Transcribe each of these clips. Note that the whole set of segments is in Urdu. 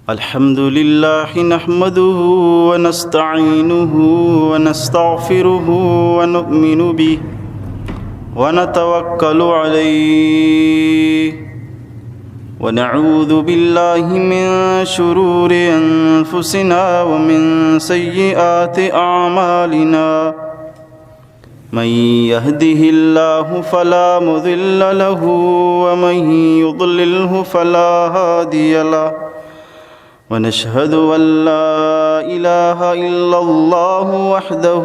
الحمد لله نحمده ونستعينه ونستغفره ونؤمن به ونتوكل عليه ونعوذ بالله من شرور أنفسنا ومن سيئات أعمالنا من يهده الله فلا مضل له ومن يضلله فلا هادي له ونشهد أن لا إله إلا الله وحده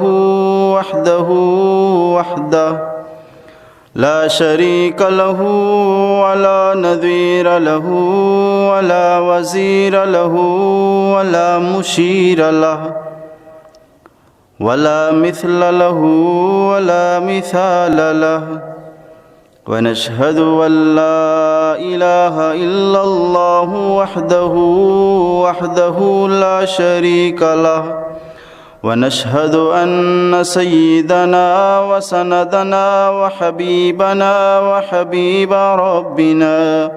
لا شريك له ولا نظير له ولا وزير له ولا مشير له ولا مثل له ولا مثال له ونشهد أن لا إله إلا الله وحده لا شريك له ونشهد أن سيدنا وسندنا وحبيبنا وحبيب ربنا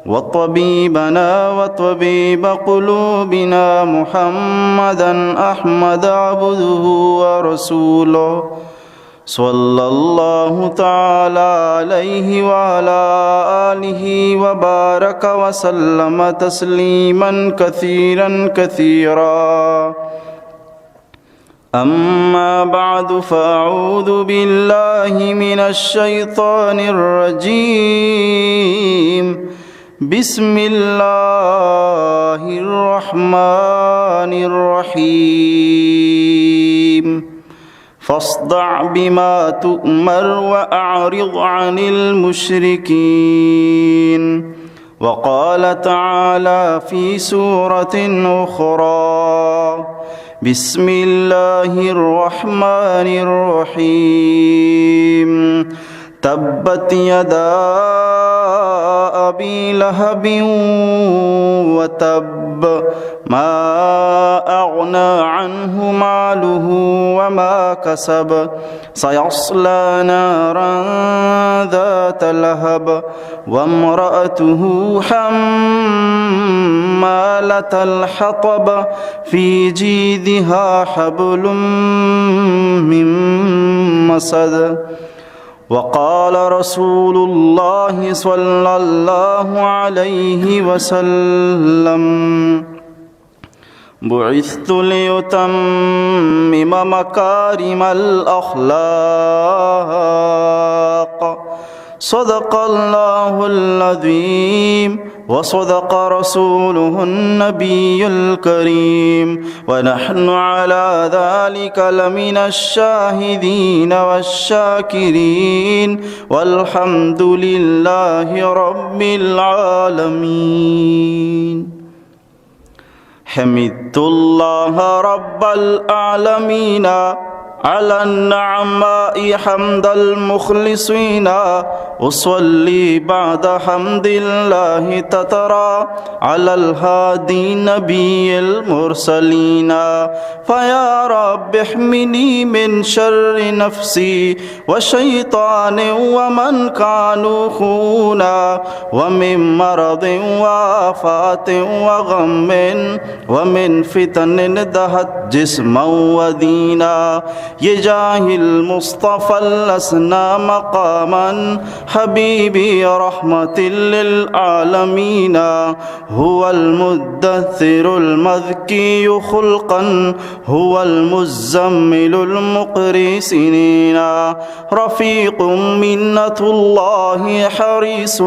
وطبيبنا وطبيب قلوبنا محمدا أحمد عبده ورسوله صلى الله تعالى عليه وعلى آله وبارك وسلم تسليما كثيرا أما بعد فأعوذ بالله من الشيطان الرجيم بسم الله الرحمن الرحيم فاصدع بما تؤمر وأعرض عن المشركين وقال تعالى في سورة أخرى بسم الله الرحمن الرحيم تبت يدا أبي لهب وتب ما أغنى عنه ماله وما كسب سيصلى نارا ذات لهب وامرأته حمالة الحطب في جيدها حبل من مسد وقال رسول الله صلى الله عليه وسلم بعثت ليتمم مكارم الأخلاق صدق الله العظيم وصدق رسوله النبي الكريم ونحن على ذلك لمن الشاهدين والشاكرين والحمد لله رب العالمين حمدت الله رب العالمين على النعماء حمد المخلصين أصلي بعد حمد الله تترى على الهادي نبي المرسلين فيا رب احمني من شر نفسي وشيطان ومن كانوا خونا ومن مرض وآفات وغم ومن فتن دهت جسما ودينا يجاه المصطفى لسنا مقاما حبيبي رحمة للعالمين هو المدثر المذكي خلقا هو المزمل المقري سنين رفيق منة الله حريص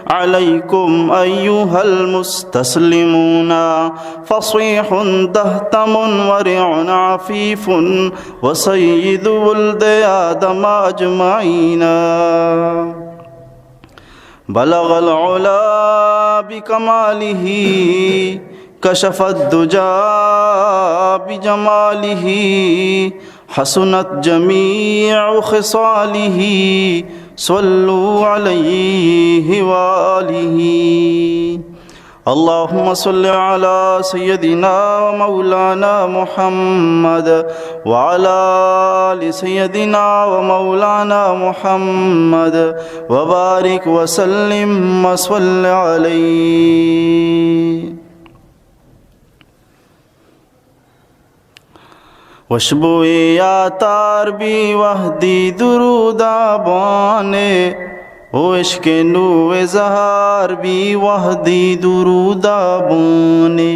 عليكم أيها المستسلمون فصيح دهتم ورع عفيف وسيد ولد آدم أجمعين بلغ العلا بكماله كشف الدجى بجماله حسنت جميع خصاله صلوا عليه وآله اللهم صل على سيدنا ومولانا محمد وعلى آل سيدنا ومولانا محمد وبارك وسلم وصل عليه. واشبو یا تار بھی وحدی درودہ بانے، او عشق نو اظہار بھی وحدی درودہ بانے.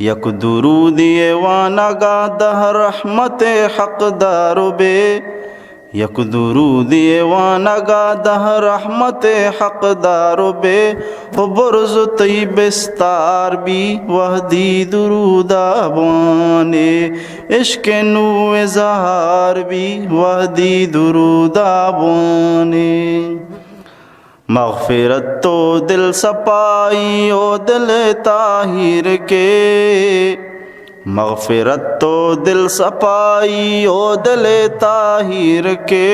یک درود ایوانا گادہ رحمت حق دارو بے، یک درود ایوانا گادہ رحمت حق دارو بے. و برز طیب استار بھی وحدی درودہ بانے، عشق نو اظہار بھی وحدی درودہ بانے. مغفرت تو دل سپائی او دل طاہر کے، مغفرت تو دل سپائی او دل طاہر کے.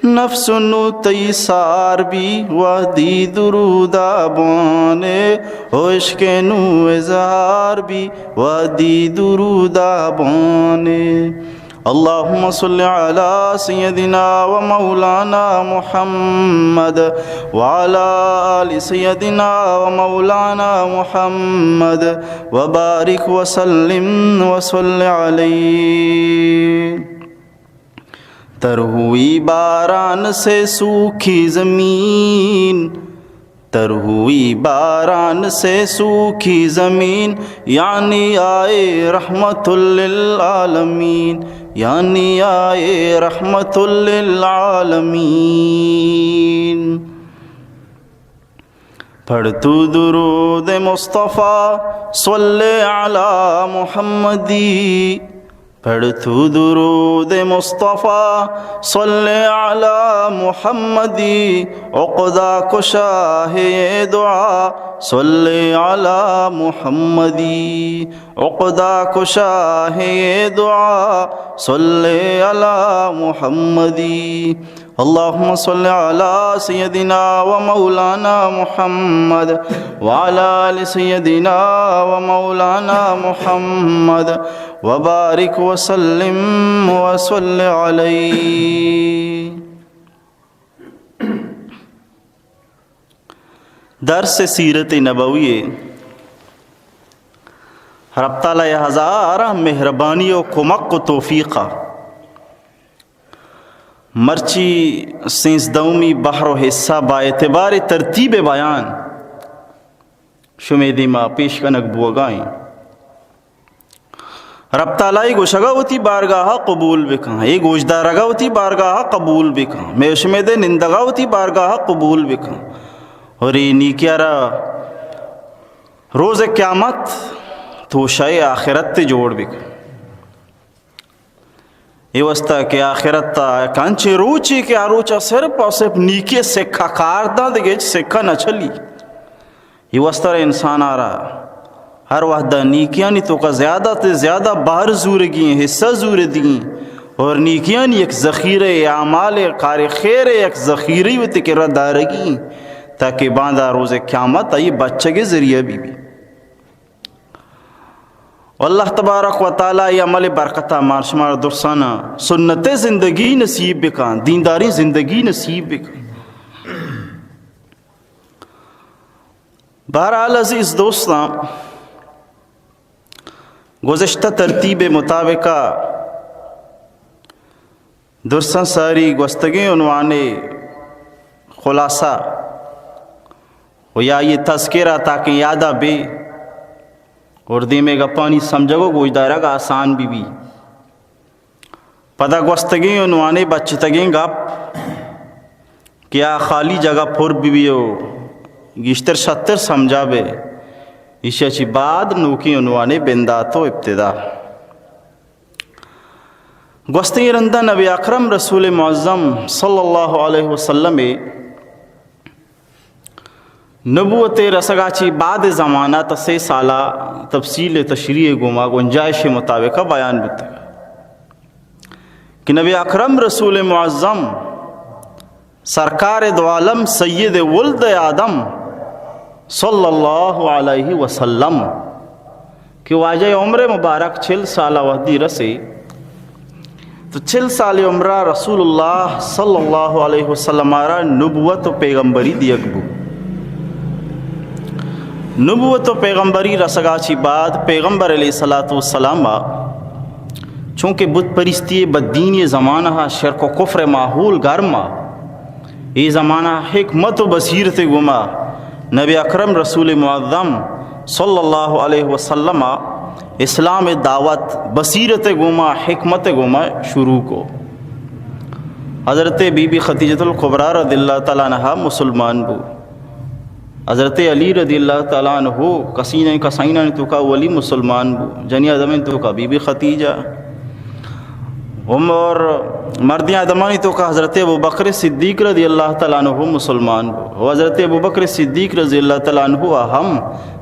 نفس نو تیسار بھی وحدی درودہ بانے، او عشق نو اظہار بھی وحدی درودہ بانے. اللهم صل على سيدنا ومولانا محمد وعلى آل سيدنا ومولانا محمد وبارك وسلم وصل عليه. تر ہوئی باران سے سوکھی زمین، تر ہوئی باران سے سوکھی زمین، یعنی آئے رحمت للعالمین، یعنی آئے رحمت للعالمین. پڑھ تو درود مصطفیٰ صلی علی محمدی، پڑھ تو درود مصطفیٰ صلی علی محمدی. عقدہ کشا ہے یہ دعا صلی علی محمدی، عقدہ کشا ہے یہ دعا صلی علی محمدی. اللهم صل على سيدنا ومولانا محمد وعلى آل سيدنا ومولانا محمد وبارك وسلم وصل عليه. درس سیرت نبوی رب تعالی ہزارہ مہربانی و کمک و توفیقہ مرچی سینزدومی بحر و حصہ با اعتبار ترتیب بیان شمیدی ما پیش کنک بوگائیں. رب تعالی گوشگاوتی بارگاہ قبول بکن، ای گوشدارگاوتی بارگاہ قبول بکن، میں شمید نندگاوتی بارگاہ قبول بکن. اور ای نیکیارا روز قیامت تو شای آخرت تے جوڑ بکن. یہ وستا کہ آخرت تا کانچے روچی کہ آروچا صرف اور صرف نیکی سکھا کاردہ دے سکھا نہ چلی. یہ وستا انسان آ رہا ہر وحدہ نیکیانی تو کا زیادہ تے زیادہ باہر زور گئیں، حصہ زور دیں. اور نیکیانی ایک ذخیرہ اعمال کار خیر ایک ذخیرہ ہوتی کہ ردارگی تاکہ باندھا روز قیامت آئی بچہ کے ذریعہ بھی. اللہ تبارک و تعالی یہ عمل برکتہ مارشمار درسانہ سنت زندگی نصیب بکان، دینداری زندگی نصیب بکان. بہرحال عزیز دوستاں، گزشتہ ترتیب مطابقہ درساں ساری گفتگی عنوان خلاصہ و یا یہ تذکرہ تاکہ یادہ بے اور دیمے گا پانی سمجھگو گوشدارہ گا آسان بھی پدہ گوستگی عنوانے بچتگیں گا کیا خالی جگہ پھر بھی ہو گشتر شتر سمجھا بے ایشہ چی بعد نوکی عنوانے بنداتو ابتدا. گوستگی رندہ نبی اکرم رسول معظم صلی اللہ علیہ وسلم نبوت رسگاچی بعد زمانہ 3 سالہ تفصیل تشریح گما گنجائش مطابقہ بیان بتا کہ نبی اکرم رسول معظم سرکار دو عالم سید ولد آدم صلی اللہ علیہ وسلم کہ واجہ عمر مبارک 40 سالہ وحدی رسے تو 40 سال عمرہ رسول اللہ صلی اللہ علیہ وسلم آرہ نبوت و پیغمبری دیگبو نبوت و پیغمبری رسگا چی بعد پیغمبر علیہ السلام چونکہ بت پرستی بددینی زمانہ شرک و کفر ماحول گرما یہ زمانہ حکمت و بصیرت گما نبی اکرم رسول معظم صلی اللہ علیہ وسلم اسلام دعوت بصیرت گما حکمت گما شروع کو حضرت بی بی خدیجۃ الکبریٰ رضی اللہ تعالیٰ عنہ مسلمان بو حضرت علی رضی اللہ تعالیٰ عنہ کسینہ کسینہ تو کا ولی مسلمان بو جنی آدمین تو کا بی بی خدیجہ اور مردی آدمانی تو کا حضرت ابوبکر صدیق رضی اللہ تعالیٰ عنہ مسلمان ہو حضرت ابوبکر صدیق رضی اللہ تعالیٰ عنہ ہم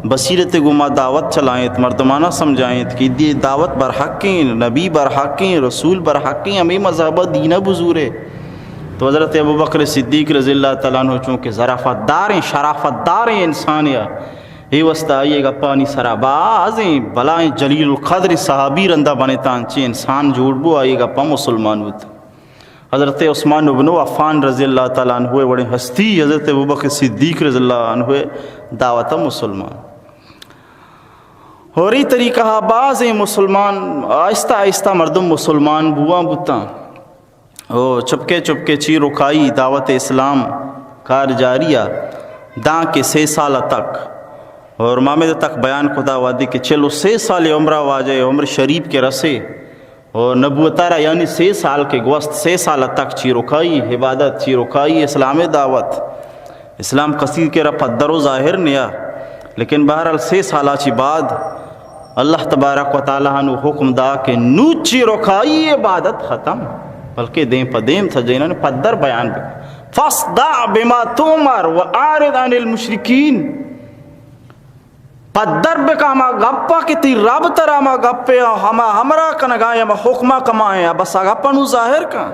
بصیرت گما دعوت چلائیں مردمانہ سمجھائیں کہ دی دعوت برحقیں نبی برحقیں رسول برحقیں ہمیں مذہبہ دینہ بزرے تو حضرت ابوبکر صدیق رضی اللہ تعالیٰ عنہ چونکہ ظرافت دار ہیں شرافت دار ہیں انسانیہ یہ وسط آئیے گا پانی سرا بازیں بلائیں جلیل القدر صحابی رندہ بنے تانچے انسان جوڑ بو آئیے گا پا مسلمان ہوتا حضرت عثمان بن عفان رضی اللہ تعالیٰ عنہ بڑے ہستی حضرت ابوبکر صدیق رضی اللہ عنہ دعوت مسلمان اور یہ طریقہ بازیں مسلمان آہستہ آہستہ مردم مسلمان بواں بتا چپکے چپکے چی رکائی دعوت اسلام کار جاریہ داں کے 6 سالہ تک اور مامد تک بیان خدا وادی کہ چلو 6 سال عمرہ واجہ عمر شریف کے رسے اور نبوتارہ یعنی 6 سال کے گوست 6 سالہ تک چی رکائی عبادت چی رکائی اسلام دعوت اسلام قصیر کے رب پدر و ظاہر نیا لیکن بہرحال 6 سالہ چی بعد اللہ تبارک و تعالیٰ نے حکم دا کہ نوچ چی رکائی عبادت ختم بلکہ دیں پدیم تھا جنہوں نے پدر بیان بھی فَاصْدَعْ بِمَا تُؤْمَرْ وَأَعْرِضْ عَنِ الْمُشْرِكِينَ پدر بکا ما گپا کتی رب ترا ما گپے ہمارا کنگائے ما حکمہ کمائے بس گپا نو ظاہر کا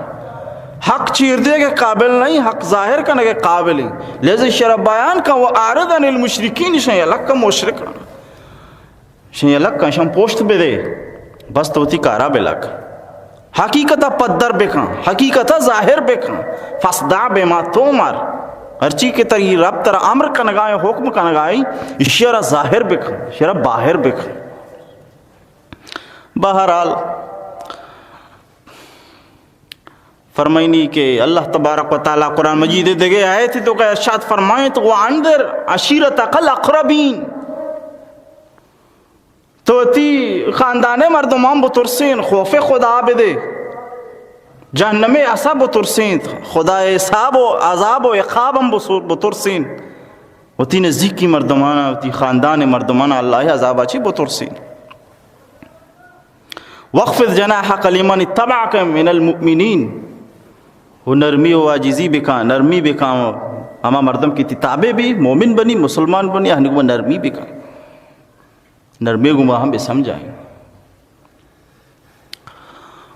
حق چیر دے کے قابل نہیں حق ظاہر کرنے کے قابل ہیں لہذا شرع بیان کا وہ عارض عن المشرکین شاید الگ کا مشرک شاید الگ کا شاید پوشت بے دے بس توتی کارا بے لگ حقیقتا پدر بکا حقیقتا ظاہر بکا فَاصْدَعْ بِمَا تُؤْمَرْ ہرچی کے تر یہ رب تر امر کا نگائیں حکم کا نگائیں شرع ظاہر بکھا شرع باہر بکھا بہرحال فرمائنی کہ اللہ تبارک و تعالیٰ قرآن مجید دے گئے آئے تھے تو کہ ارشاد فرمائیں تو وَعَنْذِرْ عَشِيرَتَكَ الْأَقْرَبِينَ تو تی خاندان مردمان بترسین خوف خدا بدے جہنم ایسا بترسین خدا حساب و عذاب و عقاب ہم بترسین و تی نزدیکی مردمانہ و تی خاندان مردمانہ اللہ عذاب اچھی بترسین وَخْفِضْ جَنَاحَكَ لِمَنِ اتَّبَعَكَ مِنَ الْمُؤْمِنِينَ وہ نرمی و عاجزی بکا نرمی بکا اما مردم کی تتابے بھی مومن بنی مسلمان بنی ہنگو نرمی بکا نرمی گما ہم بھی سمجھائیں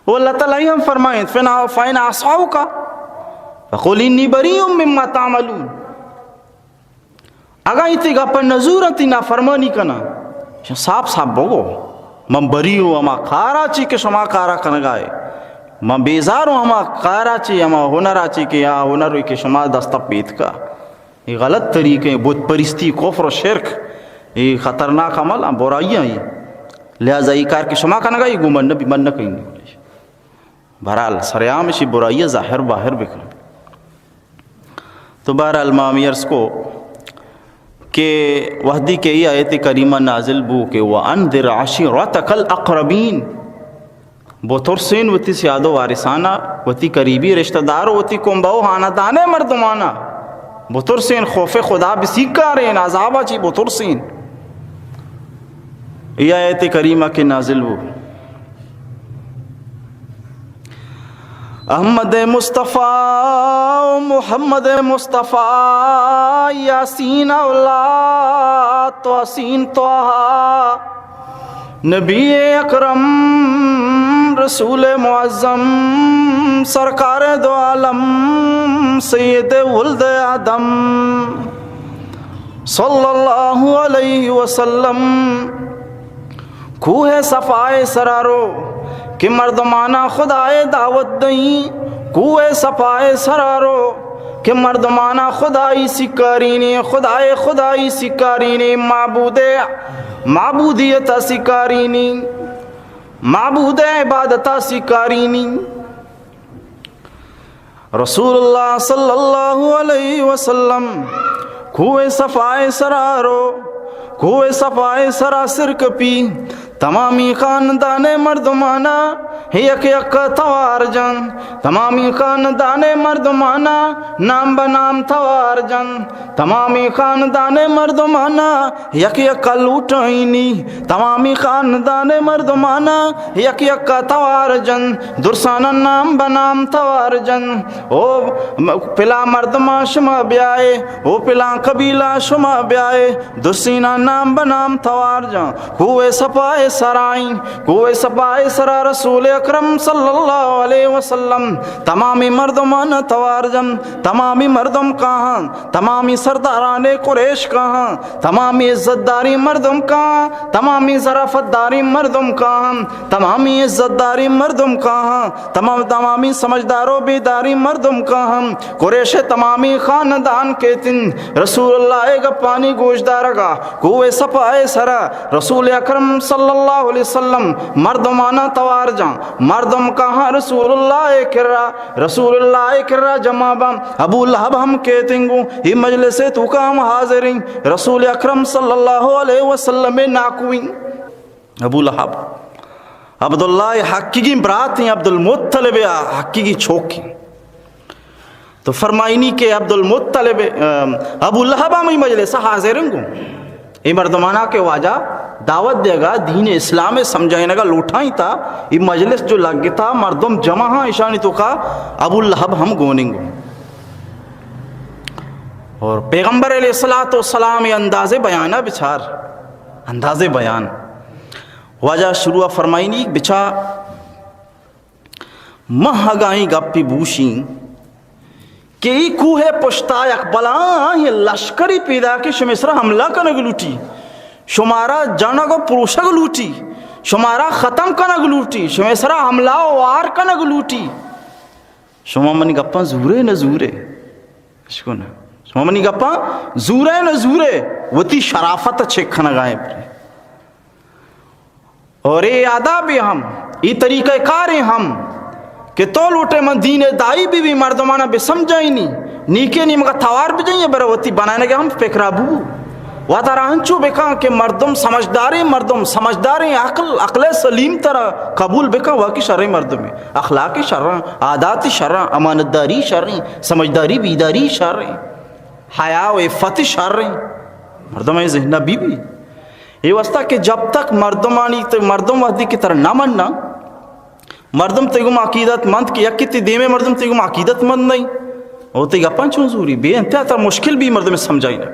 وہ اللہ تعالیٰ ہم فرمائیں فَإِنْ عَصَوْكَ فَقُلْ إِنِّي بَرِيٌّ مِّمَّا تَعْمَلُونَ اگا ایتی گا پر نظور تی نافرمانی کنا صاحب صاحب بگو من بری ہوں اما کارا چی کہ شما کارا کنگائے من بیزار ہوں اما کارا چی اما ہنرا چی کہ یا ہنر ہوئی کہ شما دستا پیت کا یہ غلط طریقے بت پرستی کفر و شرک یہ خطرناک عمل برائیاں یہ لہذا یہ کار کہ شما کنگائے گو من نبی من نکیں گے بہرحال سریام اسی برائیاں ظاہر باہر بکر تو بہرحال مامیرس کو کہ وحدی کے یہ آیت کریمہ نازل بو کہ وَأَنذِرْ عَشِيرَتَكَ الْأَقْرَبِينَ بطرسین وتی سیاد و وارثانہ وتی قریبی رشتہ دار وتی کنباؤ خاندان مردمانہ بطرسین خوف خدا بسیکا رہے عذابہ چی بطرسین یہ آیت کریمہ کے نازل بو احمد مصطفیٰ محمد مصطفیٰ یاسین اولاد توسین توہا نبی اکرم رسول معظم سرکار دو عالم سید ولد آدم صلی اللہ علیہ وسلم کوہ صفائے سرارو کہ مردمانہ خدائے دعوت دیں، کوہ صفائے سرارو کہ مردمانہ خدائی سکارینی، خدائے خدائی سکارینی، معبودیت سکارینی، معبود عبادتہ سکارینی۔ رسول اللہ صلی اللہ علیہ وسلم کوہ صفائے سرارو، کوہ صفائے سراسر کپی تمامی خاندان مردمانہ یک یک توار جن، تمامی خاندان مردمانہ نام بنام توار جن، تمامی خاندان مردمانہ یک یک لوٹائنی، تمامی خاندان مردمانہ یک یک توار جن، درسانہ نام بنام توار جن۔ او پلا مردمہ شما بیائے، او پلا قبیلہ شما بیائے، درسینہ نام بنام توار جن۔ کوہ صفائے سرائیں، کوہ صفائے سرا رسول اکرم صلی اللہ علیہ وسلم تمامی مردمان توارجم، تمامی مردم کہاں، تمامی سرداران قریش کہاں، تمامی عزت داری مردم کہاں، تمامی ظرافت داری مردم کہاں، تمامی عزت داری مردم کہاں، تمامی سمجھدار و بیداری مردم کہاں، قریش تمامی خاندان کے تن رسول اللہ کا پانی گوشدار گا کوہ صفائے سرا رسول اکرم صلی اللہ علیہ وسلم مردمانہ توار جاں، مردم کہاں رسول اللہ کرا، رسول اللہ کرا جمع بام ابو لہب ہم کہتے گو یہ مجلس تو کام حاضرین رسول اکرم صلی اللہ علیہ وسلم ناکوین۔ ابو لہب عبداللہ حقیقی برات ہیں، عبد المطلب حقیقی چھوکی، تو فرمائنی کہ عبد المطلب ابو لہب ہم مجلس حاضرین گو یہ مردمانہ کے واجہ دعوت دے گا، دین اسلام سمجھائنے گا، لوٹھائیں تھا یہ مجلس جو لگ تھا مردم جمع ہاں اشانی تو کا ابو لہب ہم گونیں گو۔ اور پیغمبر علیہ السلام یہ انداز بیانہ بچار انداز بیان واجہ شروع فرمائنی بچا مہگائیں گپی بوشیں کہ ای کوہ پشتا اقبلان یہ لشکری پیدا کہ شمیسرہ حملہ کنگ لوٹی، شمارا جانگو پروشگ لوٹی، شمارا ختم کنگ لوٹی، شمیسرہ حملہ وار کنگ لوٹی۔ شما منی گپاں زورے نہ زورے، شما منی گپاں زورے نہ زورے وتی شرافت چھکھنا گائیں پر اور یہ آداب ہم یہ طریقہ کار ہم کہ تو لوٹے من دین دائی بھی مردمانہ بے سمجھائی نہیں نیکے نہیں مگا توار بھی جائیں بروتی بنانے گا ہم فکرہ بو واتر آنچو بکا کہ مردم سمجھداری عقل سلیم طرح قبول بکا واقعی شرعی مردم اخلاقی شرع، عادات شرع، امانتداری شرع، سمجھداری بیداری شرع، حیاء و عفت شرع، مردم ذہنہ بھی یہ واسطہ کہ جب تک مردم وحدی کی طرح نہ مننا مردم تیگم عقیدت مند کہ یک کتی دیمے مردم تیگم عقیدت مند نہیں وہ تیگا پنچون زوری بے انتہا تر مشکل بھی مردم سمجھائی نہ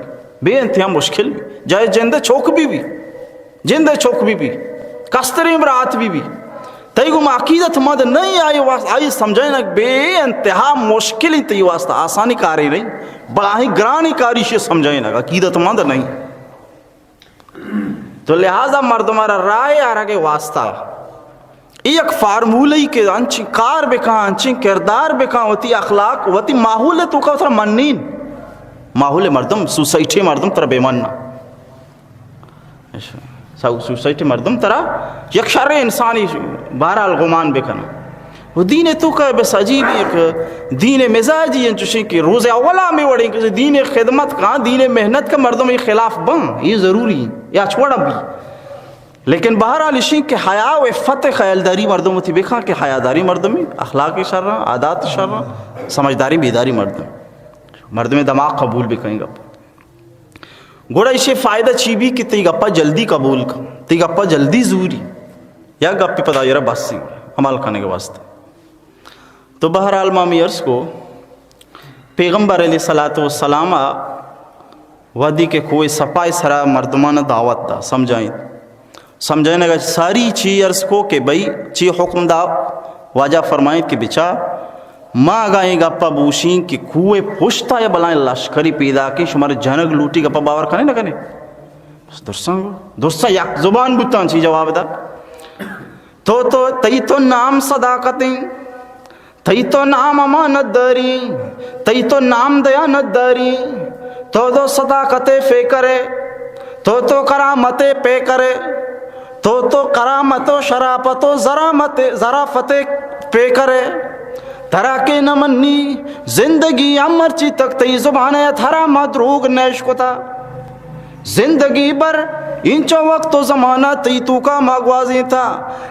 بے انتہا مشکل بھی جائے جندے چوک بھی کستری امرات بھی تیگم عقیدت مند نہیں آئی سمجھائی نہ بے انتہا مشکل ہی تیگی واسطہ آسانی کاری نہیں بڑا ہی گرانی کاری سے سمجھائی نہ عقیدت مند نہیں تو لہذا مردمارا رائے آرہا واسطہ ایک فارمولی کے انچی کار بکا انچی کردار بکا ہوتی اخلاق ہوتی ماحول تو کا اترا منین ماحول مردم سوسائٹی مردم ترہ بے مننا سوسائٹی مردم ترہ یک شر انسانی بہرحال غمان بکنا وہ دین تو کا بس عجیب ایک دین مزاجی انچوشی کہ روز اولا میں وڑیں کہ دین خدمت کا دین محنت کا مردم خلاف بن یہ ضروری یا چھوڑا بھی لیکن بہرحال اسی کہ حیاء و عفت خیالداری مردم تھی بکھا کہ حیاداری مردم اخلاقی شرع، عادات شرع، سمجھداری بیداری مردم دماغ قبول بکھائیں گا گوڑا اسے فائدہ چیبی کہ تی گپا جلدی قبول کا تی گپا جلدی زوری یا گپی پتا یرہ بس سی عمل کرنے کے واسطے تو بہرحال مامی عرض کو پیغمبر علیہ السلام وادی کے کوئی سپائی سرا مردمانہ دعوت دا سمجھائیں گا ساری چی عرض کو کہ بھئی چی حکم دا واجہ فرمائیں کہ بچا ماں گائیں گپا بوشیں کہ کوئے پشتا یا بلائیں لشکری پیدا کی شمار جنگ لوٹی گپا باور کھانے نہ کنے درسا یک زبان بوتان چی جواب دا تو تی تو نام صداقتیں تی تو نام امانت داری تی تو نام دیانت داری تو صداقتیں فے کرے تو کرامتیں پے کرے تو کرامت و شرافت و ذرافت پے کرے ترا کے نمنی زندگی امرچی تک تی زبان تھرا مدروگ نیش کتا زندگی بر انچو وقت و زمانہ تی تو کا مغوازی تھا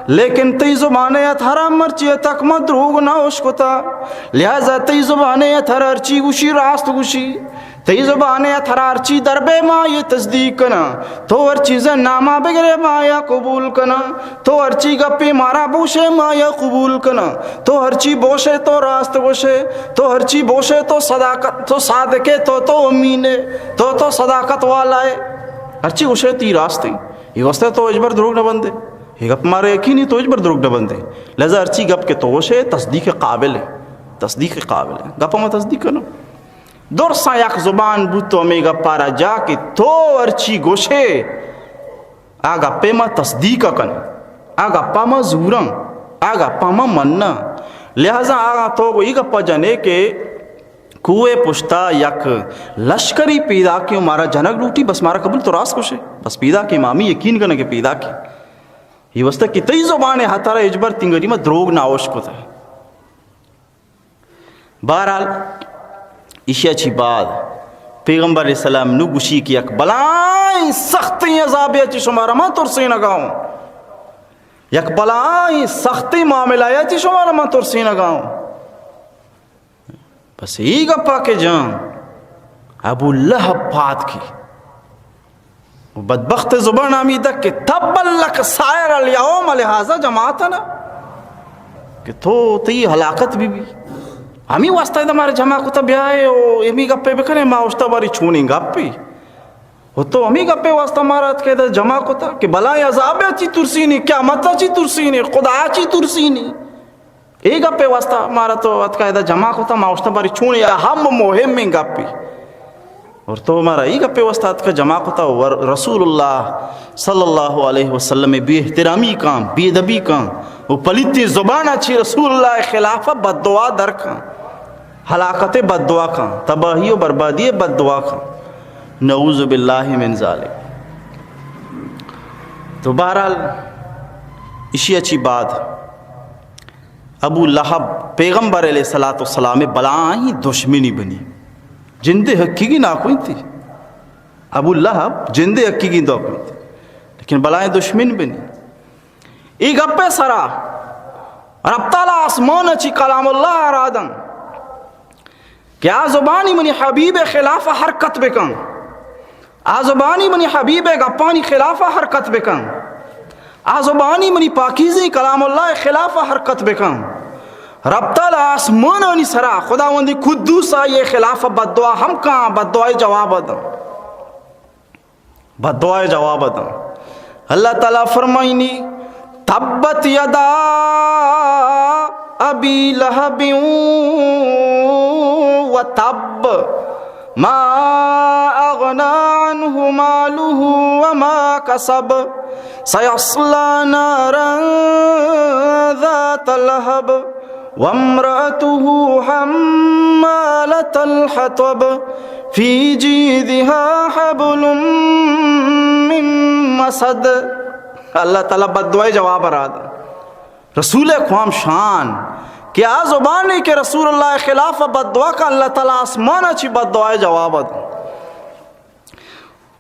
لیکن تی زبان تھرا مرچی تک مدروگ نہ اشکتا لہذا تی زبان تھر ارچی گوشی راست گوشی تی زبان تھر ارچی دربے ما یہ تصدیق کنا تو ہر چیز نامہ بگرے ما یا قبول کنا تو ہر چی گپی مارا بوشے ما یا قبول کنا تو ہر چی بوشے تو راست بوشے تو ہر چی بوشے تو صداقت تو صادقے تو امینے تو صداقت والا ہے ہر چی بوشے تی راستے یہ واسطے تو اجبر دروگ نہ بندے یہ گپ مارے یقینی تو اجبر دروگ نہ بندے لہذا ہر چی گپ کے تو بوشے تصدیق قابل ہے گپا میں تصدیق کرنا درسا یک زبان بوتو میں گپا را جا کہ تو ارچی گوشے آگا پہ ما تصدیق کن آگا پا ما زورن آگا پا ما مننا لہذا آگا تو گوئی گپا جانے کہ کوئے پشتا یک لشکری پیدا کیوں مارا جنگ لوٹی بس مارا قبول تو راست گوشے بس پیدا کی مامی یقین کرنے کے پیدا کی یہ واسطہ کتئی زبان ہتارا اجبر تنگری میں دروگ ناوش کو تھا بہرحال اشیا چی بعد پیغمبر علیہ السلام نو گوشی کی یک بلائیں سختی عذابی چی شمارا ما ترسی نگاؤں یک بلائیں سختی معاملہ چی شمارا ما ترسی نگاؤں بس ای گپا کے جان ابو لہب پات کی بدبخت زبان آمیدہ کہ تبل لک سائر الیوم لہذا جماعتنا کہ تو تی ہلاکت بھی ہمیں واسطہ ہے ہمارے جمع کو تب آئے امی گپے بکنے ماں اشتا باری چھونی گپی وہ تو امی گپے واسطہ ہمارا کہتا جمع کو تھا کہ بلائیں عذاب اچھی ترسینی کیا مت اچھی ترسینی خدا اچھی ترسینی ایک گپے واسطہ ہمارا تو کہتا جمع کو تھا ماں اشتا باری چھونی ہم مہم میں گپی اور تو ہمارا ایک گپے واسطہ کا جمع کو تھا رسول اللہ صلی اللہ علیہ وسلم بے احترامی کام بے ادبی کام وہ پلیتی زبان اچھی رسول اللہ خلافہ بد دعا در کام ہلاکت بد دعا کام تباہی و بربادی بد دعا کام نعوذ باللہ من ذالک تو بہرحال اسی اچھی بات ابو لہب پیغمبر علیہ السلام بلائیں دشمنی بنی جندے حقی کی نہ کوئی تھی ابو لہب جندے حقی کی نہ کوئی تھی لیکن بلائیں دشمن بنی ای گپے سرا رب تعالیٰ آسمان اچھی کلام اللہ ارادن کیا زبانی منی حبیب خلاف حرکت بکن آزبانی منی حبیب گپانی خلاف حرکت بکن آزبانی منی پاکیزی کلام اللہ خلاف حرکت بکن رب تعالیٰ آسمان ونی سرا خدا وندی قدوسا یہ خلاف بد دعا ہم کہاں بد دعائے جواب دن بد دعائے جواب دن اللہ تعالیٰ فرمائنی تبت یدا ابی لہب و تب ما اغنا عنہ مالہ وما کسب سیصلی نارا ذات لہب وامرأته حمالة الحطب في جيدها حبل من مسد اللہ تعالیٰ بد دعائے جواب اراد رسول اقوام شان کیا زبانی کے رسول اللہ خلاف بد دعا کا اللہ تعالیٰ آسمان اچھی بد دعائے جواب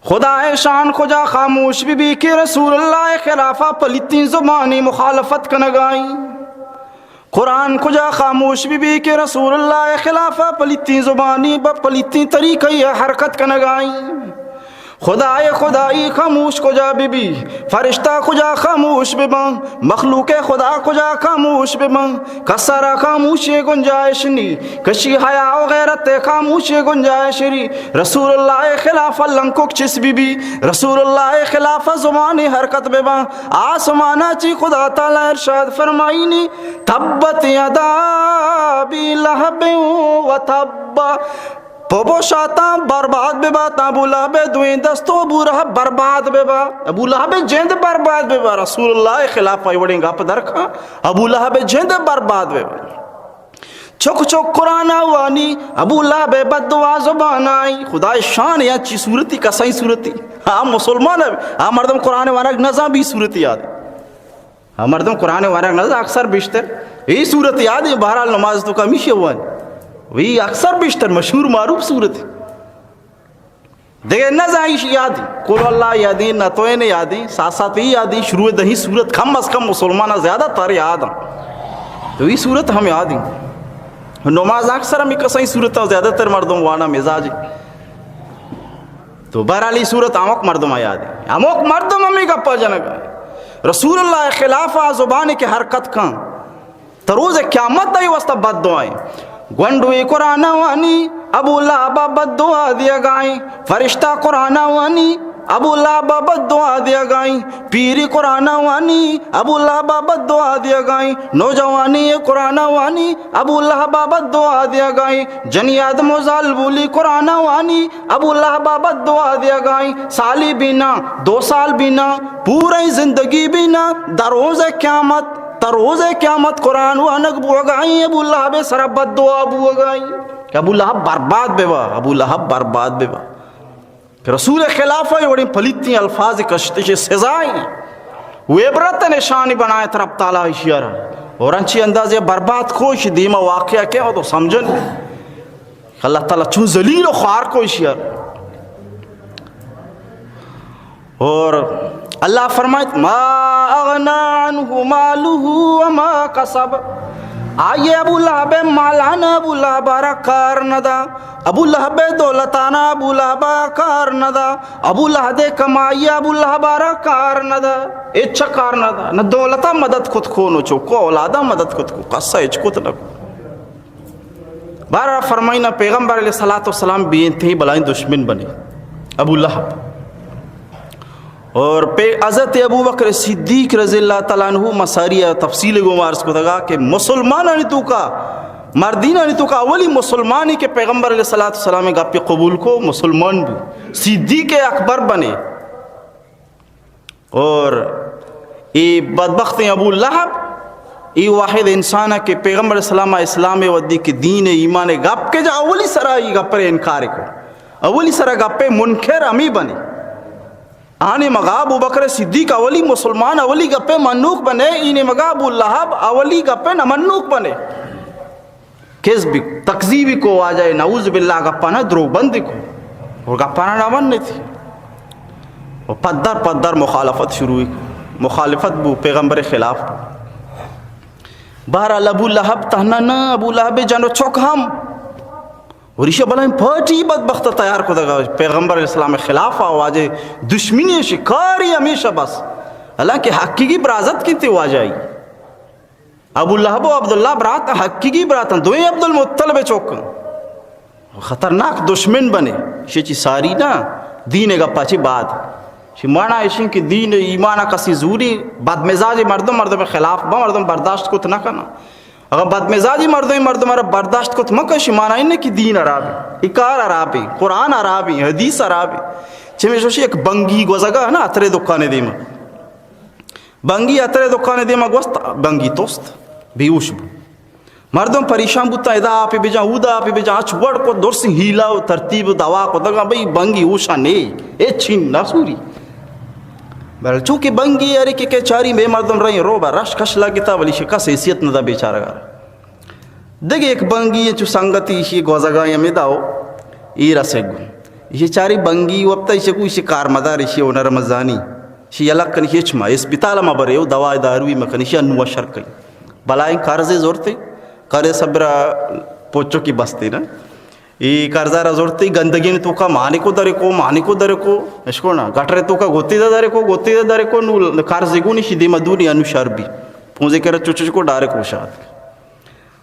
خدا شان خجا خاموش بھی کہ رسول اللہ خلافہ پلیتی زبانی مخالفت کا نگائی قرآن کجا خاموش بھی کہ رسول اللہ خلافہ پلیتی زبانی پلیتی طریقہ حرکت کا نگائی خدائے خدائی خاموش کجا بی بی، فرشتہ کجا خاموش بباں، مخلوق خدا کجا خاموش بباں، کسرا خاموشی گنجائش نی، کشی حیا و غیرت خاموشی گنجائش ری، رسول اللہ خلاف لنکک چس بی بی، رسول اللہ خلاف زبانی حرکت بباں، آسمانہ چی خدا تعالی ارشاد فرمائنی، تبت یدا ابی لہب و تب، پوپو شاتا برباد ببا، ابو لہب دویں دستو ابو لہب برباد ببا، ابو لہب جند برباد ببا، رسول اللہ خلاف وڑیں گا پدر کھا، ابو لہب جند برباد ببا، چک چک قرآن وانی، ابو لہب بد دعا زبان آئی، خدا شان یا چی صورتی کسائی صورتی، ہاں مسلمان ہے، ہاں مردم قرآن وارک نظام بھی صورتی یاد ہے، ہاں مردم قرآن وارک نظام اکثر بیشتر یہی صورت یاد ہے، بہرحال نماز تو کمیشی ہوا ہے، وہی اکثر بیشتر مشہور معروف صورت ہے، دیکھیں نزائش یادی، قول اللہ یادی، نتوین یادی، ساتھ ساتھ ہی یادی، شروع دہی صورت کم از کم مسلمانہ زیادہ تر یاد ہیں، تو یہ صورت ہم یاد ہیں، نماز اکثر ہمیں کسائی صورت ہے، زیادہ تر مردم وانا مزاج ہے، تو بہرحالی صورت آمک مردم یاد ہے، آمک مردم ہمیں گپا جنگا ہے، رسول اللہ خلاف زبان کے حرکت کھاں، تروز قیامت دائی وسط بد دعائیں، گونڈوی قرآن وانی، ابو لہب بد دعا دیا گائیں، فرشتہ قرآن وانی، ابو لہب بد دعا دیا گائیں، پیری قرآن وانی، ابو لہب بد دعا دیا گائیں، نوجوانی قرآن وانی، ابو لہب بد دعا دیا گائیں، جنی آدم و زال بولی قرآن وانی، ابو لہب بد دعا دیا گائیں، سالی بینا، 2 سال بینا، پوری زندگی بینا، دروز قیامت، تروز قیامت قرآن وانک بو گائیں، ابو لہب سر بد دعا بو گائیں، کہ ابو لہب برباد بےوا، ابو لہب برباد بےوا، کہ رسول خلافہ وڑی پلیتی الفاظ کشتش سزائیں، وہ عبرت نشانی بنائے تر اب تعالیٰ اشیارہ، اور انچی اندازے برباد کوش دیما واقعہ کیا ہو تو سمجھن، اللہ تعالیٰ چون ذلیل و خوار کو اشیارہ، اور اللہ فرمائت ما اغنا عنہ مالہ وما کسب، آئیے ابو لہب مالانا ابو لہب کار ندا، ابو لہب دولتانا ابو لہب کار ندا، ابو لہب کمائی ابو لہب کار ندا، اچھا کار ندا، نہ دولتا مدد کت کھونو چوکو، اولادا مدد کت کو، قصہ اچھ کت نکو، بارہ فرمائینا پیغمبر علیہ السلام بھی انتہی بلائیں دشمن بنے ابو لہب، اور حضرت ابو بکر صدیق رضی اللہ تعالیٰ عنہ مساریہ تفصیل گمارس کو دگا کہ مسلمان آنی تو کا مردین آنی تو کا اولی مسلمانی کے پیغمبر علیہ السلام گا پہ قبول کو مسلمان بھی صدیق اکبر بنے، اور ای بدبخت ابو لہب ای واحد انسانہ کے پیغمبر السلام اسلام ودی کے دین ایمان گپ کے جا اولی سرا ای گپ پر انکار کو، اولی سرا گپ پہ منکر امی بنے، آنے مگا ابو بکر صدیق اولی مسلمان اولی گپے منوک بنے، اینے مگا ابو لہب اولی گپے نمنوک بنے، کذب تکذیبی کو آ جائے، نعوذ باللہ گپانا دروغ بندی کو، اور گپانا نامن نہیں تھی، اور پدر مخالفت شروع ہوئی، مخالفت بو پیغمبر خلاف، بہرحال ابو لہب تہنا نا، ابو لہب جانو چوک ہم، اور اسے بلائیں پھٹی بدبخت تیار کو دگا پیغمبر علیہ السلام خلاف آوازے دشمنی شکاری ہمیشہ بس، حالانکہ حقیقی برازت کی تھی واجائی، ابو لہب و عبداللہ برات حقیقی براتن، دوئیں عبد المطلب چوکن، خطرناک دشمن بنے، شیچی ساری نا دین گا پاچی بعد، شی مانا ایشن کی دین ایمانہ کسی زوری بدمزاج مردم خلاف با مردم برداشت کو تنہ کنا، اگر بدمزاجی مردم برداشت کو تمکہ شمانا انہیں کی دین عرابی، اکار عرابی، قرآن عرابی، حدیث عرابی، چھویں شوشی ایک بنگی گوزگا ہے نا اترے دکانے دیما، بنگی اترے دکانے دیما گوست بنگی توست بیوش بو، مردم پریشان بوتا ادا آپی بجا اودا آپی بجا آچ وڑ کو درسی ہیلا و ترتیب دوا کو دگا بھئی بنگی اوشا نے چھین ناسوری، بہرحال چونکہ بنگی ارے کہ چاری بے مردم رہی رو با رش کش لگتا ولی شکس حیثیت ندا بیچارہ گا دیکھ ایک بنگی چو سنگتی شی گوزگا یمی داو ای رسگو یہ چاری بنگی وقتا اسے کوئی شی کار مدار شی و نرمزانی شی یلک کنی ہیچما اسپیتالا مبرے و دوائی داروی مکنی شی انو شرکی بلائیں کارزے زورتے کارے صبرہ پوچو کی بستے نا ಈ ಕರ್ಜಾರ ಜೊಡ್ತಿ ಗಂದಗಿನ ತೂಕ ಮಾನಿಕೋ ದರೆಕೋ ಎಷ್ಕೋಣ ಗಟ್ರೆ ತೂಕ ಗೊತ್ತಿದ ದರೆಕೋ ನೀವು ಕಾರ್ಜಿಗೂನಿ ಶಿದಿ ಮದೂನಿ ಅನುಷಾರ್ ಬಿ ಪೂಂಜೆ ಕೆರ ಚುಚ್ಚುಕೋ ಡಾರೆ ಕೋಶಾತ್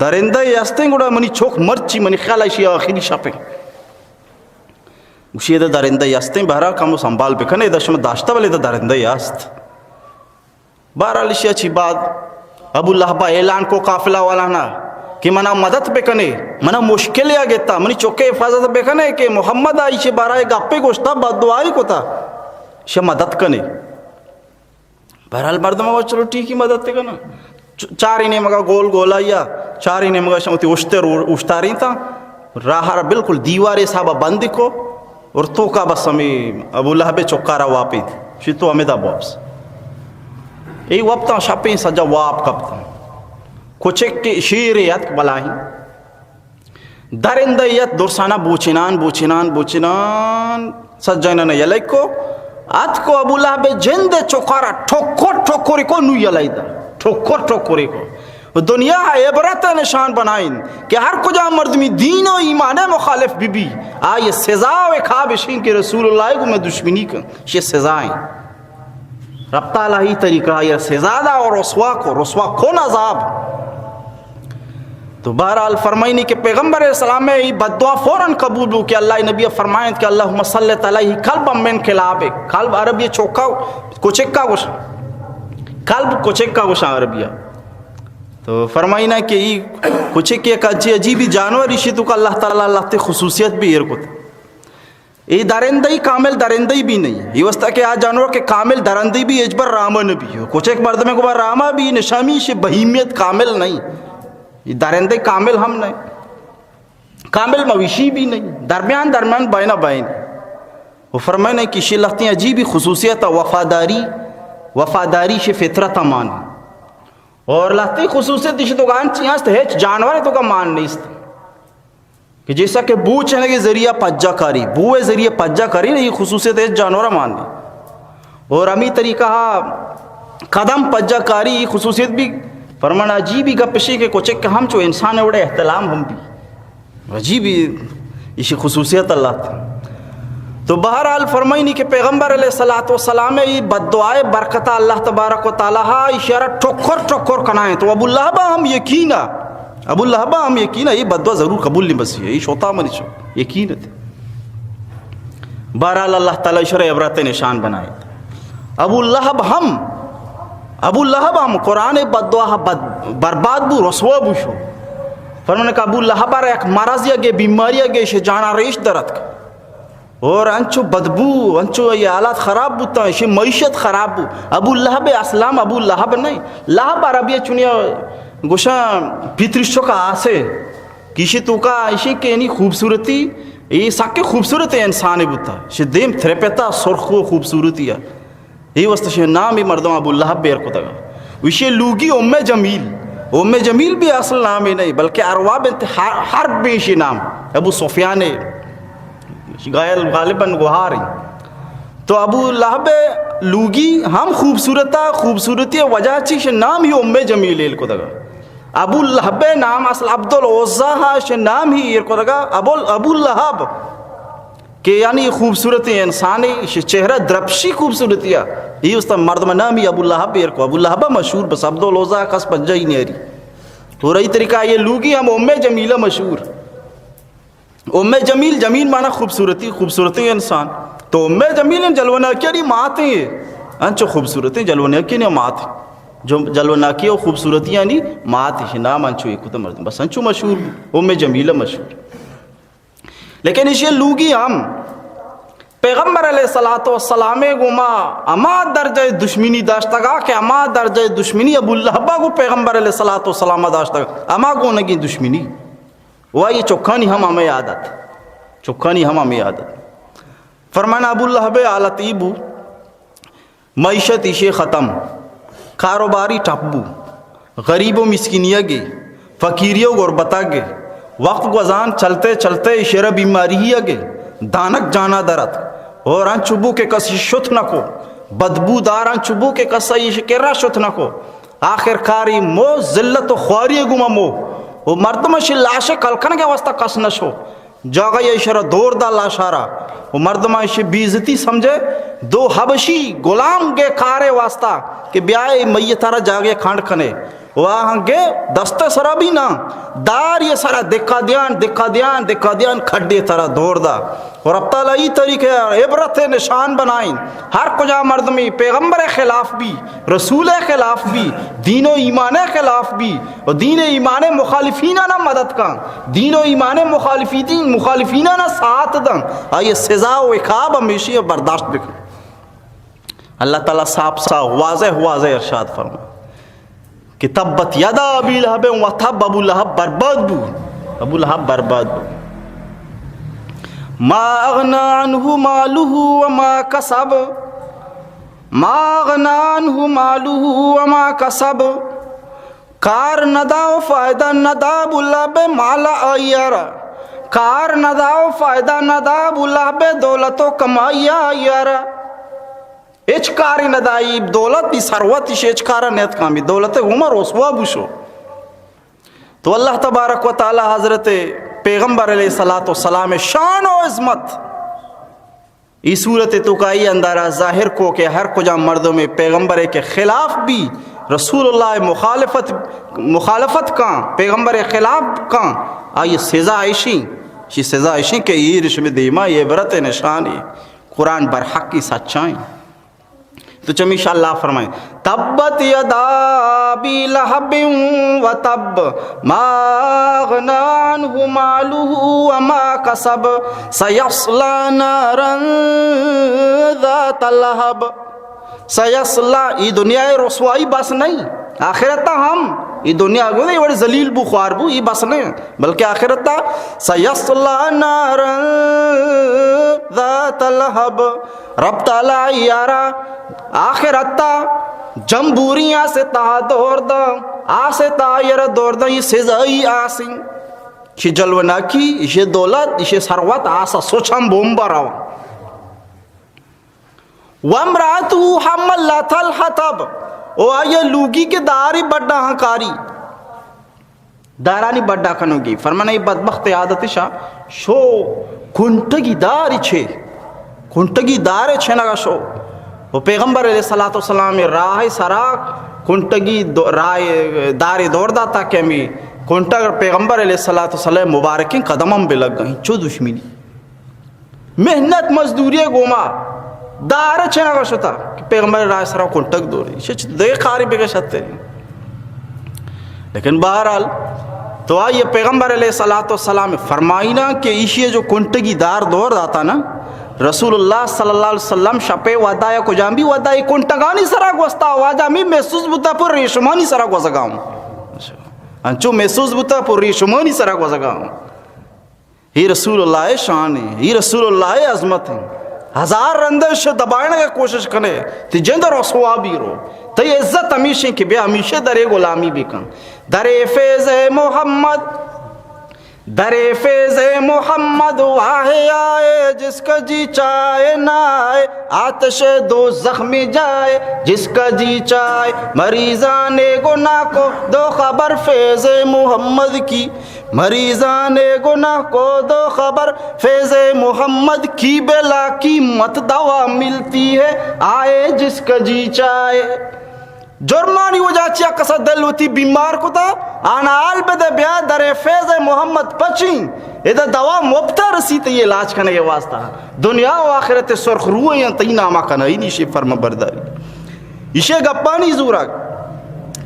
درندہ یاستیں گوڑا منی چوک مرچی منی خیال ایشی آخری شاپیں اسی دا درندہ یاستیں بہرحال کامو سنبال بکنے دا شما داشتا ولی دا درندہ یاست. بہرحال اسی اچھی بات ابو لہبہ اعلان کو قافلہ والا نا کہ منا مدد بکنے منا مشکل یا گیتا منی چوکے حفاظت بکنے کہ محمد آئیشے بارائے گاپے گوشتا بد دعائی کو تا اسے مدد کنے. بہرحال مردمہ وہ چلو ٹھیک ہی مدد کنا چاری نے مگا گول گولا یا چاری نے مگا شمتی اشتا رہی تھا راہ بالکل دیوارے صاحبہ بند کو اور تو کا بس ہمیں ابو لہب چکارا واپی شی تو ہمیں دا واپس ای وقتا شاپیں سجا واپ کبتا کچھ کی شیریت بلاہی درندیت درسانہ بوچنان سجائنہ یلک کو آت کو ابو لہب جند چکارا ٹھوکر کو نو یلائی دا ٹھوکر کو دنیا عبرت نشان بنائیں کہ ہر کجا مردمی دین و ایمان مخالف بی آئیے سزا و خواب شین کہ رسول اللہ کو میں دشمنی کن یہ سزائیں رب تعالیٰ ہی طریقہ یہ سزا دا اور رسوا کون عذاب. تو بہرحال فرمائنی کہ پیغمبر علیہ السلام میں یہ بددعا فوراً قبول ہو کہ اللہ نبی فرمائیں کہ اللہم صلی علیہ قلب من کلابے قلب عربی چوکا کوچکا گوشا قلب کوچکا گوشا عربیہ. تو فرمائنا کہ یہ کوچک ایک عجیبی جانور اسی تو کہ اللہ تعالیٰ اللہ تے خصوصیت بھی یہ رکھتا یہ درندہی کامل درندہی بھی نہیں ہے. یہ وسطہ کہ آج جانور کے کامل درندہی بھی اجبر رامہ نبی ہو کوچک مردمے کو بار رامہ بھی نشامی سے بہیمیت کامل نہیں. یہ درندے کامل ہم نہیں کامل مویشی بھی نہیں درمیان بائنہ بائن. وہ فرمائنا کہ یہ لگتی عجیبی خصوصیت وفاداری سے فطرت مان اور لگتی خصوصیت اسی تو گان چیاں ہے جانور ہے تو کا مان نہیں است کہ جیسا کہ بو چہنے کے ذریعہ پجا کاری بوئے ذریعہ پجا کاری نہیں خصوصیت ہے جانورہ مان نہیں. اور امی طریقہ قدم پجا کاری خصوصیت بھی فرمان عجیبی گپشی کے کوچک کہ ہم چو انسان اڑے احتلام ہم بھی عجیبی اسی خصوصیت اللہ تھا. تو بہرحال فرمائنی کہ پیغمبر علیہ السلام یہ بددعائے برکتہ اللہ تبارک و تعالیٰ اشارہ ٹھوکر کنائیں. تو ابو لہبہ ہم یقینا یہ بددعا ضرور قبول نہیں بسی ہے یہ شوطا منی شو یقین تھے. بہرحال اللہ تعالیٰ اشارہ عبرت نشان بنائے. ابو لہب ہم قرآن بددعا برباد بو رسوا بو شو فرمانے کہ ابو لہب ایک مرض یا گے بیماری یا گے اسے جانا ریش درد کا اور انچو بدبو انچو یہ حالات خراب بوتا ہے اسے معیشت خراب بو. ابو لہب اسلام ابو لہب نہیں لہب عربیہ چنیا گوشا پیترشو کا آسے کسی تو کا اسے کہ یعنی خوبصورتی یہ ساکے خوبصورت انسان بوتا اسے دیم تھریپیتا سرخو خوبصورتی ہے یہ وسط سے نام ہی مردم ابو لہب بیر کو تگا اسے لوگی ام جمیل بھی اصل نام ہی نہیں بلکہ اروا بنت حرب بھی اسے نام ابو سفیان غالباً گوہاری. تو ابو لہب لوگی ہم خوبصورتی وجہ چیش نام ہی ام جمیل کو دگا. ابو لہب نام اصل عبد العزہ نام ہی یہ کو دگا ابو لہب کہ یعنی خوبصورتی انسانی چہرہ درپشی خوبصورتی ہے یہ اس طرح مردم نام ہی ابو لہب یہ کو ابو لہب مشہور بس عبد العزہ کس پجہ ہی نہیں رہی. تو رہی طریقہ یہ لوگی ہم ام جمیلہ مشہور ام جمیل مانا خوبصورتی انسان. تو ام جمیل جلوہ کیا نہیں مات ہیں انچو خوبصورتی جلوہ کیا نہیں مات ہیں جو جلوہ کیا وہ خوبصورتیاں نہیں مات ہیں نام انچو ایک کتا مرد بس انچو مشہور ام جمیلہ مشہور. لیکن اسے لوگی ہم پیغمبر علیہ السلام گما اما درجہ دشمنی داشتا گا کہ اما درجہ دشمنی ابو لہبہ کو پیغمبر علیہ السلام داشتا گا اما کو نگی دشمنی وہ یہ چکھانی ہم ہمیں عادت فرمانا ابو لہب آلتیبو معیشت اسے ختم کاروباری ٹپبو غریب و مسکینیہ گے فقیریوں غربتہ گے وقت گزان چلتے اشارہ بیماری ہی گے دانک جانا درد اور ان چبو کے کسی شت نہ کو بدبو دار ان چبو کے کسی شکرہ شت نہ کو آخر کاری مو ذلت و خواری گما مو وہ مردمش لاشے کلکن کے واسطہ کس نشو جاگا یہ اشارہ دور دا لاشارہ وہ مردمش بیزتی سمجھے دو حبشی غلام کے کارے واسطہ کہ بیائے میتارہ جاگے کھانڈ کھنے وہاں دستے سرا بھی نہ دار یہ سرا دکھا دیان کھڈے ترا دوڑ دا. اور اب تعالیٰ ای طریقے عبرت نشان بنائیں ہر کجا مردمی پیغمبر خلاف بھی، رسول خلاف بھی، دین و ایمان خلاف بھی، اور دین ایمان مخالفین نہ مدد کا، دین و ایمان مخالفین نہ ساتھ دن، آئیے سزا و عقاب ہمیشہ برداشت بکن. اللہ تعالیٰ صاف واضح ارشاد فرما کہ تبت یدا ابی لہب و تب، ابو لہب برباد بو، ابو لہب برباد بو. ما اغنا عنہ مالہ وما کسب، ما اغنا عنہ مالہ وما کسب، کار ندا و فائدہ ندا ابو لہب مالا آئیارا، کار ندا و فائدہ ندا ابو لہب دولت و کمائی آئیارا. اچکاری ندائی دولت دی ثروت اس اچکارا نیت کامی دولت عمر رسوا بوشو. تو اللہ تبارک و تعالی حضرت پیغمبر علیہ السلام شان و عظمت اس صورت تو کائی اندارہ ظاہر کو کہ ہر کجا مردوں میں پیغمبر کے خلاف بھی رسول اللہ مخالفت کا، پیغمبر خلاف کا، آئی سزا عیشی کہ یہ رشم دیما یہ عبرت نشانی قرآن برحق کی سچائیں. تو چمیشہ اللہ فرمائیں تبت یدا ابی لہب و تب ما اغنا عنہ مالہ وما کسب سیصلی نارا ذات لہب. سیصلی یہ دنیا رسوائی بس نہیں، آخرتا ہم یہ دنیا کو نہیں بڑے ذلیل بو خوار بو یہ بس نہیں، بلکہ آخرتا سیصلی نارا ذات لہب. رب تعالی یارا آخرتا جمبوریاں سے تا دور دا آسے تا یر دور دا یہ سزائی آسیں یہ جلوہ کی یہ دولت یہ ثروت آسا سوچم بومبا رہا. وامراتو حملت الحطب، او آئیے لوگی کے داری بڑا ہنکاری دارانی بڑا کنوگی. فرمانا یہ بدبخت عادت شاہ شو کنٹگی داری چھے، کنٹگی دارے چھے نگا شو. وہ پیغمبر علیہ السلام راہ سراک کنٹگی دار دور داتا کہ ہمیں کنٹگر پیغمبر علیہ السلام مبارکیں قدمم بلگ گئیں چو دشمنی محنت مزدوری گوما دار چھنا گا شتا کہ پیغمبر راہ سراک کنٹگ دوری شچ دے خاری بگے شتے. لیکن بہرحال تو آئیے پیغمبر علیہ السلام فرمائینا کہ ایشی جو کنٹگی دار دور داتا نا رسول اللہ صلی اللہ علیہ وسلم شپے ودایا کو جامبی ودائی کنٹگانی سراک وستا واجہ میں محسوس بتا پر ریشمانی سراک وزگاؤں انچو محسوس بتا پر ریشمانی سراک وزگاؤں. یہ رسول اللہ شان ہے، یہ رسول اللہ عظمت ہے. ہزار رندش دبائنے کا کوشش کرنے تی جند رسوا بھی رو تی عزت ہمیشہ کی بے ہمیشہ در غلامی بھی کن. در فیض محمد در فیض محمد واہے آئے جس کا جی چاہے نہ آئے، آتش دو زخمی جائے جس کا جی چاہے، مریضان گناہ کو دو خبر فیض محمد کی، مریضان گناہ کو دو خبر فیض محمد کی، بلا قیمت دوا ملتی ہے آئے جس کا جی چاہے. جرمانی وجہ چیا کسا دل ہوتی بیمار کو تا آنال بدے بیا در فیض محمد پچیں ادھا دوا مبتا رسیتے یہ علاج کرنے کے واسطہ دنیا و آخرت سرخ روح یا تین آمہ کنا ہی نیشے فرما برداری. اسے گپانی زورک،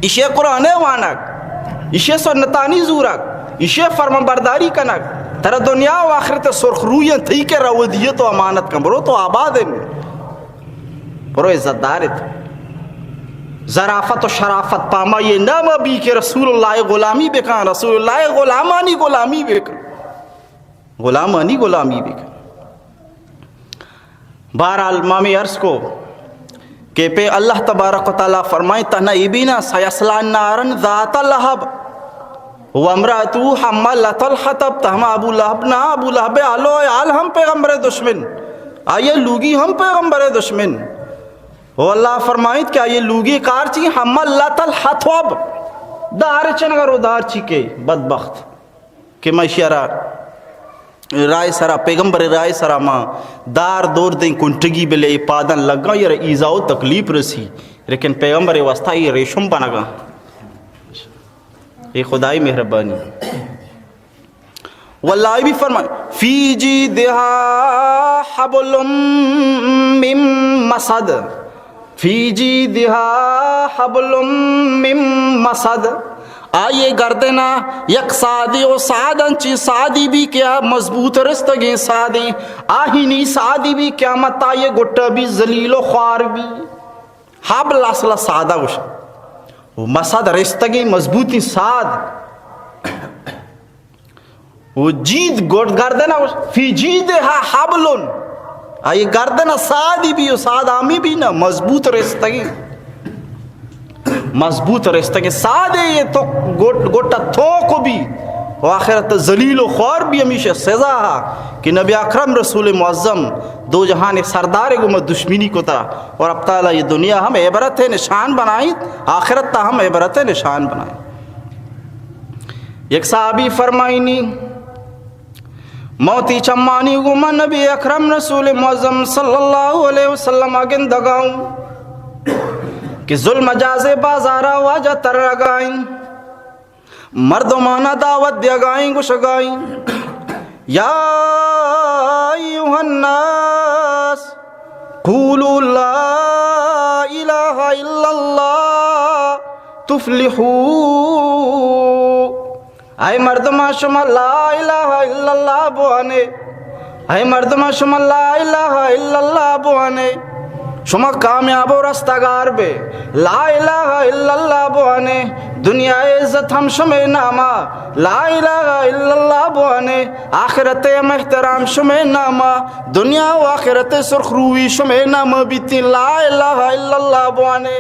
اسے قرآن وانک، اسے سنتانی زورک، اسے فرما برداری کنک ترہ دنیا و آخرت سرخ روح یا تھی کے رودیت و امانت کن برو تو آباد ہے برو عزت دارت ظرافت و شرافت پاما یہ نام بھی کہ رسول اللہ غلامی بکن، رسول اللہ غلامانی غلامی بکن، غلامانی غلامی بکن. بہرحال مامی عرض کو کہ پہ اللہ تبارک و تعالیٰ فرمائیں تہنا ابینا سیصلی نارن ذات لہب وامرأتہ حملت الحطب. تہما ابو لہب نا ابو لہب آلو آل ہم پیغمبر دشمن، آئیے لوگی ہم پیغمبر دشمن. وہ اللہ فرمائیت کہ یہ لوگی کار چی حملت الحطب دار چنگر دار چی کے بدبخت کہ میں شیرہ رائے سرا پیغمبر رائے سرا ماں دار دور دیں کنٹگی بلے پادن لگا یا ایزا و تکلیف رسی لیکن پیغمبر واسطہ یہ ریشم بنگا. یہ خدائی مہربانی. واللہ بھی فرمائے فی جیدہا حبل من مسد، فی جیدہا حبل من مسد. آئیے گردنا یک سادی و سادن چی سادی بھی کیا مضبوط رستگیں سادی، آہینی سادی بھی کیا مت آئیے گٹا بھی ذلیل و خوار بھی. حبل اصلا سادہ گوشا وہ مسد رستگیں مضبوطی ساد، وہ جید گردنا فی جیدہا حبلن، آئیے گردنا سادی بھی و سادامی بھی نا مضبوط رستگیں، مضبوط رستگیں سادے یہ تو گوٹا تھوک بھی و آخرت ذلیل و خوار بھی. ہمیشہ سزا کہ نبی اکرم رسول معظم دو جہان سردار کو میں دشمنی کو تھا، اور اب تعالیٰ یہ دنیا ہم عبرت نشان بنائیں، آخرت تا ہم عبرت نشان بنائیں. یک صحابی فرمائنی موتی چمانی کو میں نبی اکرم رسول معظم صلی اللہ علیہ وسلم آگن دگاؤں کہ ظلم جاز بازارہ واجہ تر رگائیں، مردمانہ دعوت دیگائیں گشگائیں. یا ایوہ الناس قولوا لا الہ الا اللہ تفلحوا. اے مردمہ شما لا الہ الا اللہ بوانے، اے مردمہ شما لا الہ الا اللہ بوانے شما کامیاب و رستگار بے. لا الہ الا اللہ بوانے دنیا عزت ہم شمع نامہ، لا الہ الا اللہ بوانے آخرت ہم احترام شمع نامہ، دنیا و آخرت سرخ روی شمع نامہ بیتی. لا الہ الا اللہ بوانے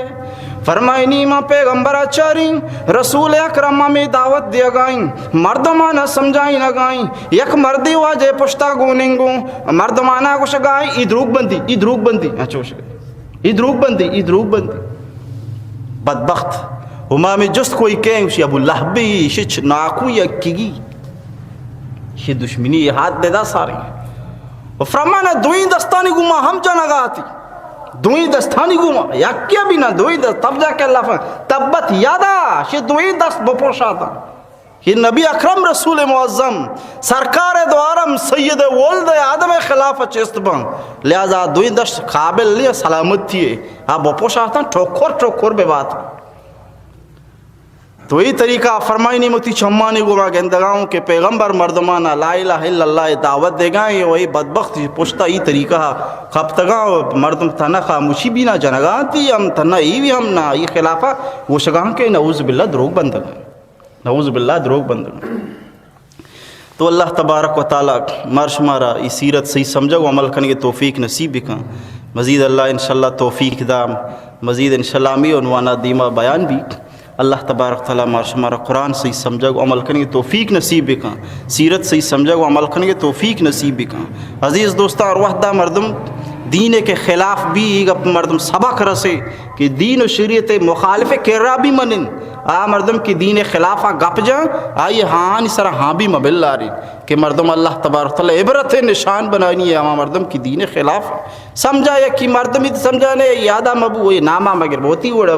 فرمائنی ماں پیغمبرہ چاریں رسول اکرمہ میں دعوت دیا گائیں، مردمانہ سمجھائیں نگائیں. یک مردی واجہ پشتا گونیں گوں مردمانہ کو شگائیں ادروگ بندی ادروگ بندی اچھو شگائیں ادروگ بندی ادروگ بندی. بدبخت ہما میں جست کوئی کہیں اسی ابو لہبی شچ ناکو یکیگی یہ دشمنی یہ ہاتھ دیدا سارے ہیں. فرمانا دوئی دستانی گما ہم جانگا آتی، دوئی دستانی گما یکیا بھی نہ دوئی دست، تب جا کے اللہ فرمانا تبت یادا یہ دوئی دست بپوشا تھا. یہ نبی اکرم رسول معظم سرکار دو عالم سید ولد آدم خلاف چست بن، لہذا دوئی دست قابل لیا سلامت تھی آپ بپوشا تھا ٹھوکر بے بات. تو یہ طریقہ فرمائنی متی چمانی گما گندگاؤں کے پیغمبر مردمانہ لا الہ الا اللہ دعوت دے گائیں. وہی بدبخت پوچھتا یہ طریقہ خبتگاں مردم تنہ خاموشی بھی نہ جنگاں تھی ہم تنہ ایوی ہم نہ یہ خلافہ وہ شگاں کے نعوذ باللہ دروگ بندگاں، نعوذ باللہ دروگ بندگاں. تو اللہ تبارک و تعالیٰ مرش مارا یہ سیرت صحیح سمجھا و عمل کرنے کے توفیق نصیب بکن. مزید اللہ انشاءاللہ توفیق دام، مزید انشاءاللہ ہمیں عنوانہ دیمہ بیان بھی اللہ تبارک تعالیٰ مارش مارا قرآن صحیح سمجھا و عمل کرنے کے توفیق نصیب بکن، سیرت صحیح سمجھا و عمل کرنے کے توفیق نصیب بکن. عزیز دوستان اور وحدہ مردم دین کے خلاف بھی مردم سبق رسے کہ دین و شریعت مخالف کرا بھی منن، مردم کی دین خلافہ گپ جائیں آئیے ہاں اس طرح ہاں بھی مبل آ رہی کہ مردم اللہ تبارک تعالیٰ عبرت نشان بنانی ہے ہمارا مردم کی دین خلاف سمجھا یا کہ مردم ہی سمجھانے یادہ مبو یہ نامہ مگر ہوتی وڑ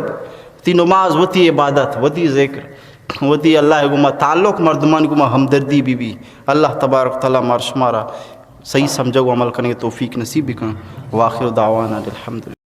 تی نماز ہوتی عبادت ہوتی ذکر ہوتی اللہ گما تعلق مردمان گما ہمدردی بھی اللہ تبارک تعالیٰ مرش مارا صحیح سمجھا و عمل کرنے کے توفیق نصیب بکن. واخر دعوانا الحمدللہ.